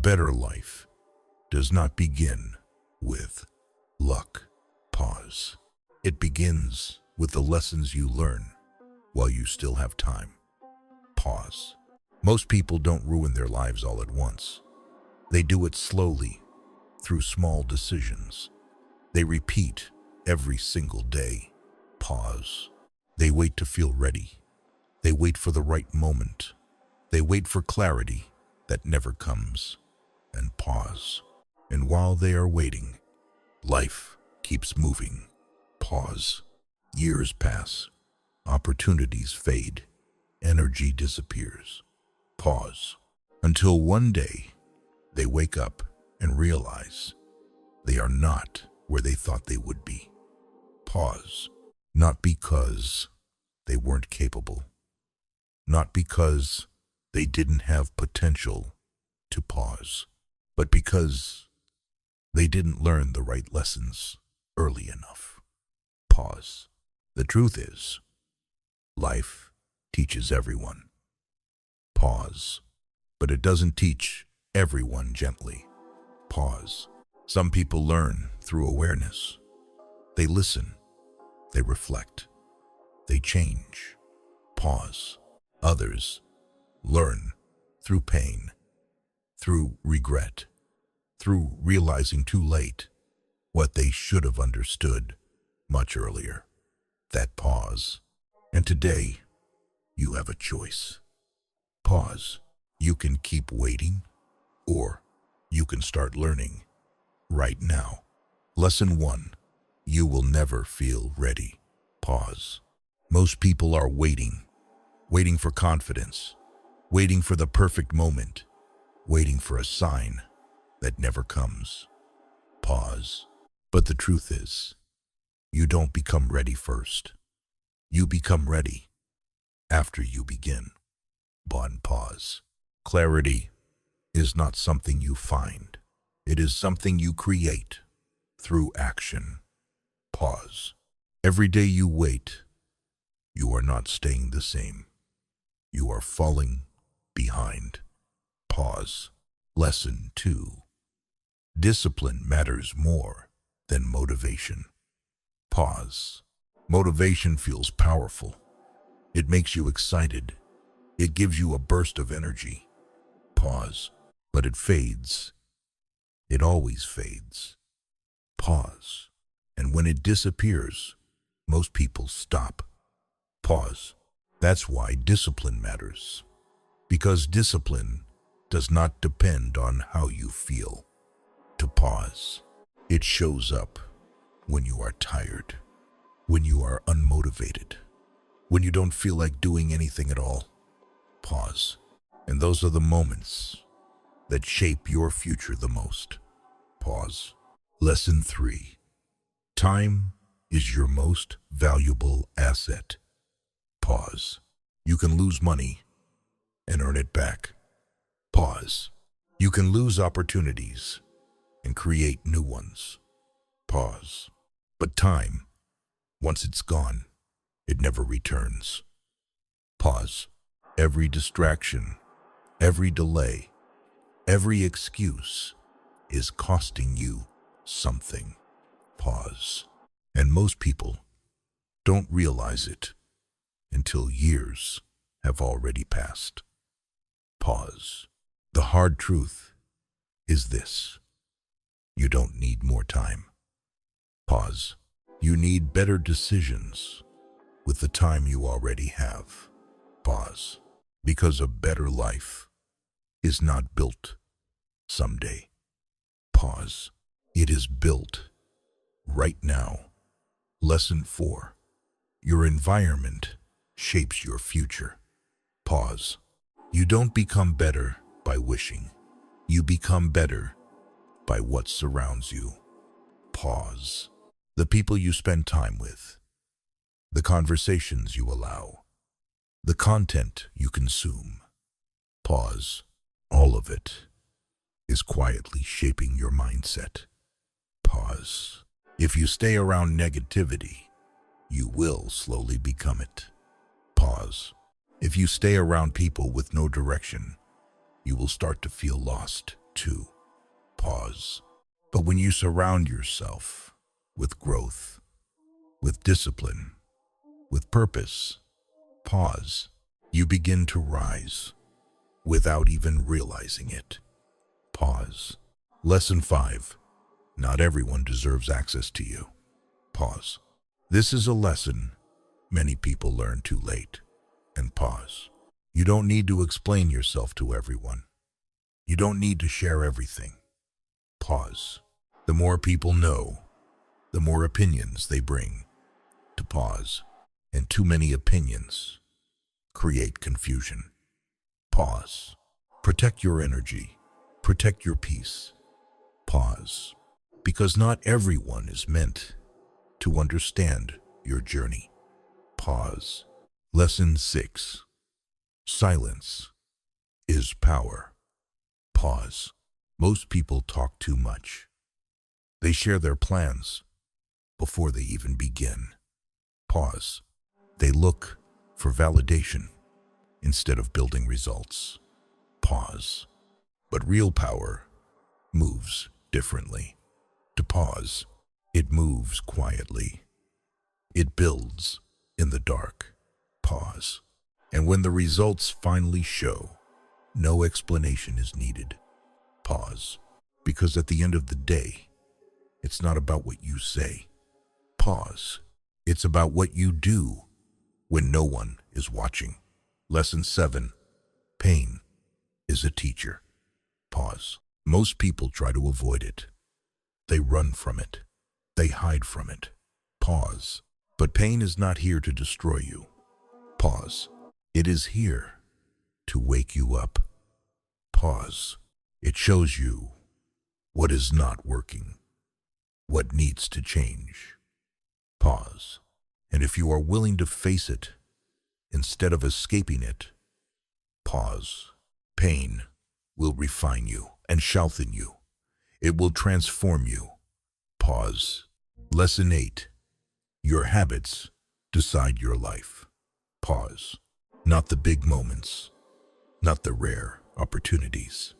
better life does not begin with luck. Pause. It begins with the lessons you learn while you still have time. Pause. Most people don't ruin their lives all at once. They do it slowly, through small decisions. They repeat every single day. Pause. They wait to feel ready. They wait for the right moment. They wait for clarity that never comes. And pause. And while they are waiting, life keeps moving. Pause. Years pass. Opportunities fade. Energy disappears. Pause. Until one day, they wake up and realize they are not where they thought they would be. Pause. Not because they weren't capable. Not because they didn't have potential to pause, but because they didn't learn the right lessons early enough. Pause. The truth is, life teaches everyone. Pause. But it doesn't teach everyone gently. Pause. Some people learn through awareness. They listen. They reflect. They change. Pause. Others learn through pain, through regret, through realizing too late what they should have understood much earlier. That pause. And today, you have a choice. Pause. You can keep waiting, or you can start learning right now. Lesson 1. You will never feel ready. Pause. Most people are waiting for confidence, waiting for the perfect moment, waiting for a sign that never comes. Pause. But the truth is, you don't become ready first. You become ready after you begin. Pause. Clarity is not something you find. It is something you create through action. Pause. Every day you wait, you are not staying the same. You are falling behind. Pause. Lesson 2. Discipline matters more than motivation. Pause. Motivation feels powerful. It makes you excited. It gives you a burst of energy. Pause. But it fades. It always fades. Pause. And when it disappears, most people stop. Pause. That's why discipline matters. Because discipline does not depend on how you feel. To pause. It shows up when you are tired, when you are unmotivated, when you don't feel like doing anything at all. Pause. And those are the moments that shape your future the most. Pause. Lesson 3. Time is your most valuable asset. Pause. You can lose money and earn it back. Pause. You can lose opportunities and create new ones. Pause. But time, once it's gone, it never returns. Pause. Every distraction, every delay, every excuse is costing you something. Pause. And most people don't realize it until years have already passed. Pause. The hard truth is this: you don't need more time. Pause. You need better decisions with the time you already have. Pause. Because a better life is not built someday. Pause. It is built right now. Lesson 4. Your environment shapes your future. Pause. You don't become better by wishing. You become better by what surrounds you. Pause. The people you spend time with, the conversations you allow, the content you consume. Pause. All of it is quietly shaping your mindset. Pause. If you stay around negativity, you will slowly become it. Pause. If you stay around people with no direction, you will start to feel lost too. Pause. But when you surround yourself with growth, with discipline, with purpose, pause, you begin to rise without even realizing it. Pause. Lesson 5. Not everyone deserves access to you. Pause. This is a lesson many people learn too late. And pause. You don't need to explain yourself to everyone. You don't need to share everything. Pause. The more people know, the more opinions they bring to pause. And too many opinions create confusion. Pause. Protect your energy. Protect your peace. Pause. Because not everyone is meant to understand your journey. Pause. Lesson 6. Silence is power. Pause. Most people talk too much. They share their plans before they even begin. Pause. They look for validation instead of building results. Pause. But real power moves differently. To pause, it moves quietly. It builds in the dark. Pause. And when the results finally show, no explanation is needed. Pause. Because at the end of the day, it's not about what you say. Pause. It's about what you do when no one is watching. Lesson 7. Pain is a teacher. Pause. Most people try to avoid it. They run from it. They hide from it. Pause. But pain is not here to destroy you. Pause. It is here to wake you up. Pause. It shows you what is not working, what needs to change. Pause. And if you are willing to face it instead of escaping it, pause. Pain will refine you and sharpen you. It will transform you. Pause. Lesson 8. Your habits decide your life. Pause. Not the big moments, not the rare opportunities.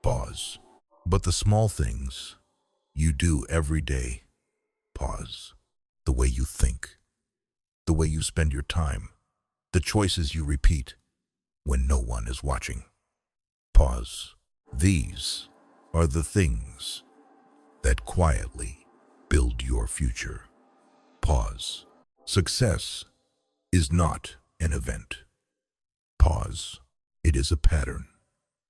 Pause. But the small things you do every day. Pause. The way you think, the way you spend your time, the choices you repeat when no one is watching. Pause. These are the things that quietly build your future. Pause. Success is not an event. Pause. It is a pattern.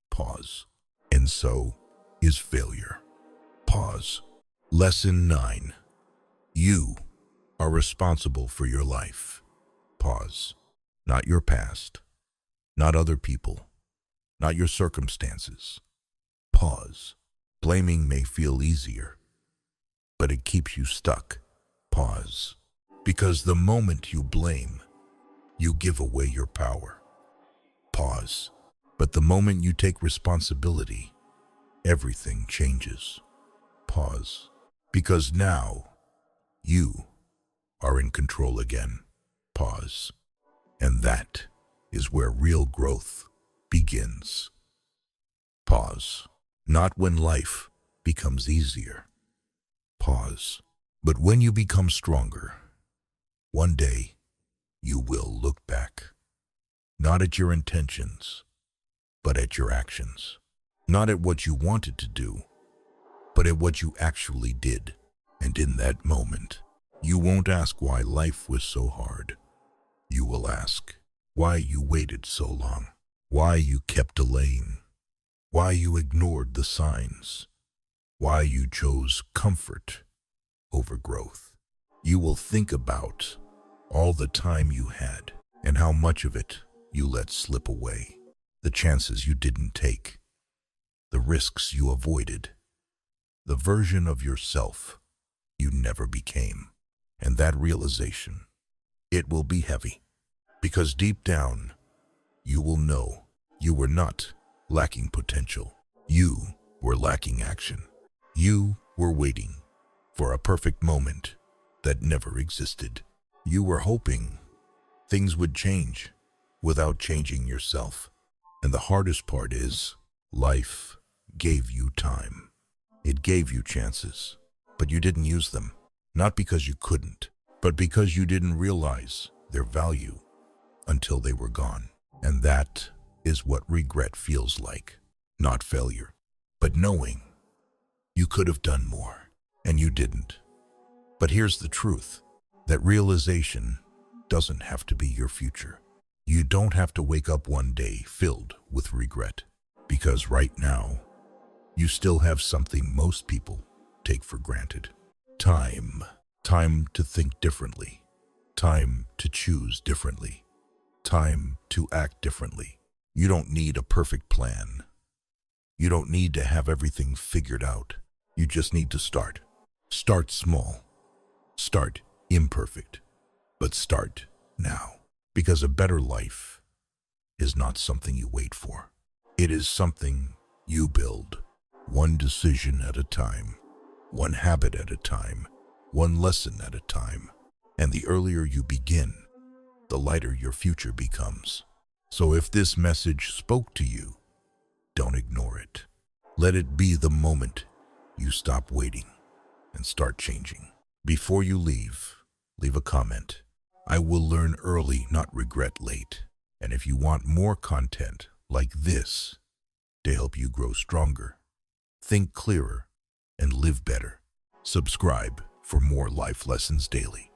Pause. And so is failure. Pause. Lesson 9. You are responsible for your life. Pause. Not your past, not other people, not your circumstances. Pause. Blaming may feel easier, but it keeps you stuck. Pause. Because the moment you blame, you give away your power. Pause. But the moment you take responsibility, everything changes. Pause. Because now, you are in control again. Pause. And that is where real growth begins. Pause. Not when life becomes easier. Pause. But when you become stronger, one day you will look back, not at your intentions, but at your actions. Not at what you wanted to do, but at what you actually did. And in that moment, you won't ask why life was so hard. You will ask why you waited so long, why you kept delaying, why you ignored the signs, why you chose comfort over growth. You will think about all the time you had and how much of it you let slip away, the chances you didn't take, the risks you avoided, the version of yourself you never became. And that realization, it will be heavy, because deep down, you will know you were not lacking potential. You were lacking action. You were waiting for a perfect moment that never existed. You were hoping things would change without changing yourself. And the hardest part is, life It gave you time. It gave you chances. But you didn't use them. Not because you couldn't, but because you didn't realize their value until they were gone. And that is what regret feels like. Not failure, but knowing you could have done more and you didn't. But here's the truth. That realization doesn't have to be your future. You don't have to wake up one day filled with regret, because right now, you still have something most people take for granted. Time. Time to think differently. Time to choose differently. Time to act differently. You don't need a perfect plan. You don't need to have everything figured out. You just need to start. Start small. Start imperfect. But start now. Because a better life is not something you wait for. It is something you build. One decision at a time. One habit at a time. One lesson at a time. And the earlier you begin, the lighter your future becomes. So if this message spoke to you, don't ignore it. Let it be the moment you stop waiting and start changing. Before you leave a comment. I will learn early, not regret late. And if you want more content like this to help you grow stronger, think clearer, and live better, subscribe for more life lessons daily.